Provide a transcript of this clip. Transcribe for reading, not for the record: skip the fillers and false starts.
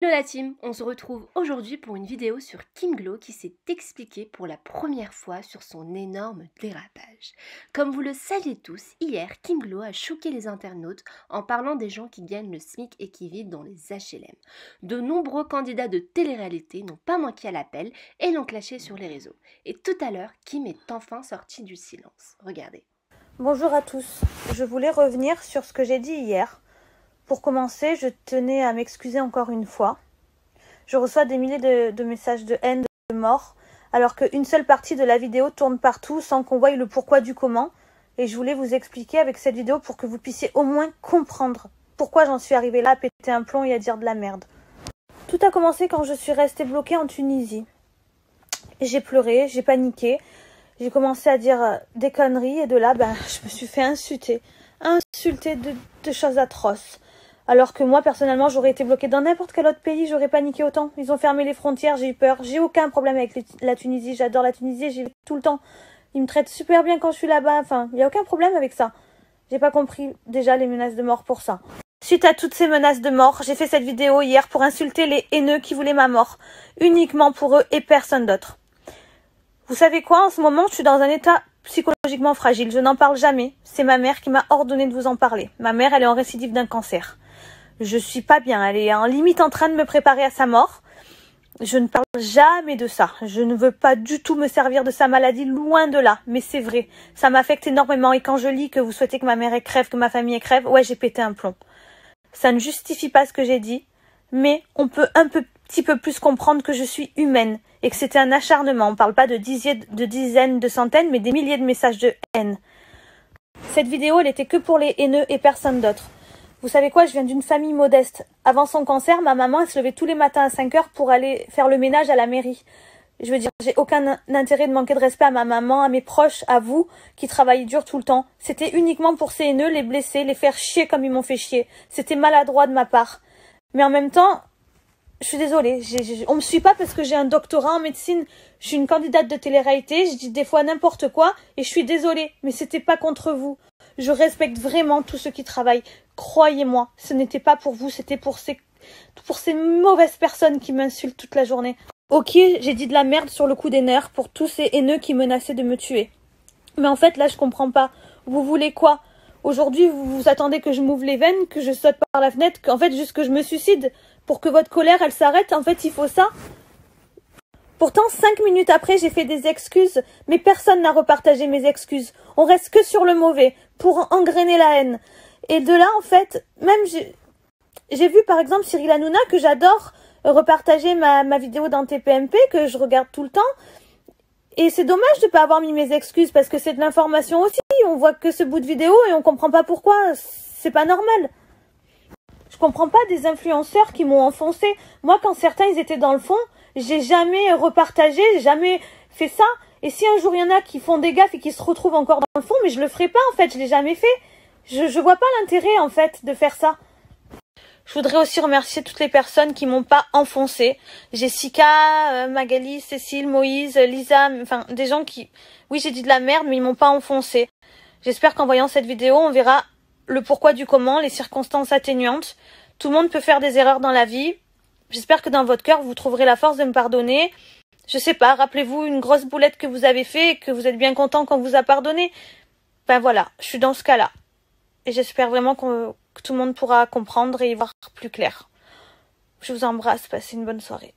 Hello la team, on se retrouve aujourd'hui pour une vidéo sur Kim Glow qui s'est expliquée pour la première fois sur son énorme dérapage. Comme vous le saviez tous, hier Kim Glow a choqué les internautes en parlant des gens qui gagnent le SMIC et qui vivent dans les HLM. De nombreux candidats de télé-réalité n'ont pas manqué à l'appel et l'ont clashé sur les réseaux. Et tout à l'heure, Kim est enfin sortie du silence. Regardez. Bonjour à tous, je voulais revenir sur ce que j'ai dit hier. Pour commencer, je tenais à m'excuser encore une fois. Je reçois des milliers de messages de haine, de mort, alors qu'une seule partie de la vidéo tourne partout sans qu'on voie le pourquoi du comment. Et je voulais vous expliquer avec cette vidéo pour que vous puissiez au moins comprendre pourquoi j'en suis arrivée là à péter un plomb et à dire de la merde. Tout a commencé quand je suis restée bloquée en Tunisie. J'ai pleuré, j'ai paniqué. J'ai commencé à dire des conneries et de là, je me suis fait insulter de choses atroces. Alors que moi, personnellement, j'aurais été bloquée dans n'importe quel autre pays, j'aurais paniqué autant. Ils ont fermé les frontières, j'ai eu peur. J'ai aucun problème avec la Tunisie, j'adore la Tunisie, j'y vais tout le temps. Ils me traitent super bien quand je suis là-bas, enfin, il n'y a aucun problème avec ça. J'ai pas compris déjà les menaces de mort pour ça. Suite à toutes ces menaces de mort, j'ai fait cette vidéo hier pour insulter les haineux qui voulaient ma mort. Uniquement pour eux et personne d'autre. Vous savez quoi, en ce moment, je suis dans un état psychologiquement fragile. Je n'en parle jamais. C'est ma mère qui m'a ordonné de vous en parler. Ma mère, elle est en récidive d'un cancer. Je suis pas bien. Elle est en limite en train de me préparer à sa mort. Je ne parle jamais de ça. Je ne veux pas du tout me servir de sa maladie, loin de là. Mais c'est vrai. Ça m'affecte énormément. Et quand je lis que vous souhaitez que ma mère crève, que ma famille crève, ouais, j'ai pété un plomb. Ça ne justifie pas ce que j'ai dit. Mais on peut petit peu plus comprendre que je suis humaine. Et que c'était un acharnement. On ne parle pas de dizaines, de centaines, mais des milliers de messages de haine. Cette vidéo, elle était que pour les haineux et personne d'autre. Vous savez quoi, je viens d'une famille modeste. Avant son cancer, ma maman, elle se levait tous les matins à 5 heures pour aller faire le ménage à la mairie. Je veux dire, j'ai aucun intérêt de manquer de respect à ma maman, à mes proches, à vous, qui travaillez dur tout le temps. C'était uniquement pour ces haineux, les blesser, les faire chier comme ils m'ont fait chier. C'était maladroit de ma part. Mais en même temps, je suis désolée, on me suit pas parce que j'ai un doctorat en médecine. Je suis une candidate de télé-réalité, je dis des fois n'importe quoi et je suis désolée, mais c'était pas contre vous. Je respecte vraiment tous ceux qui travaillent. Croyez-moi, ce n'était pas pour vous, c'était pour ces mauvaises personnes qui m'insultent toute la journée. Ok, j'ai dit de la merde sur le coup des nerfs pour tous ces haineux qui menaçaient de me tuer. Mais en fait, là, je comprends pas. Vous voulez quoi? Aujourd'hui, vous attendez que je m'ouvre les veines, que je saute par la fenêtre, qu'en fait, juste que je me suicide pour que votre colère, elle s'arrête. En fait, il faut ça. Pourtant, 5 minutes après, j'ai fait des excuses, mais personne n'a repartagé mes excuses. On reste que sur le mauvais, pour engrainer la haine. Et de là, en fait, même j'ai vu par exemple Cyril Hanouna, que j'adore, repartager ma vidéo dans TPMP, que je regarde tout le temps. Et c'est dommage de ne pas avoir mis mes excuses, parce que c'est de l'information aussi. On voit que ce bout de vidéo et on comprend pas pourquoi. C'est pas normal. Je comprends pas des influenceurs qui m'ont enfoncé. Moi, quand certains ils étaient dans le fond, j'ai jamais repartagé, j'ai jamais fait ça. Et si un jour il y en a qui font des gaffes et qui se retrouvent encore dans le fond, mais je le ferai pas en fait, je l'ai jamais fait. Je vois pas l'intérêt en fait de faire ça. Je voudrais aussi remercier toutes les personnes qui m'ont pas enfoncé. Jessica, Magali, Cécile, Moïse, Lisa, enfin des gens qui... Oui, j'ai dit de la merde, mais ils m'ont pas enfoncé. J'espère qu'en voyant cette vidéo, on verra le pourquoi du comment, les circonstances atténuantes. Tout le monde peut faire des erreurs dans la vie. J'espère que dans votre cœur, vous trouverez la force de me pardonner. Je sais pas, rappelez-vous une grosse boulette que vous avez fait et que vous êtes bien content qu'on vous a pardonné. Ben voilà, je suis dans ce cas-là. Et j'espère vraiment que tout le monde pourra comprendre et y voir plus clair. Je vous embrasse, passez une bonne soirée.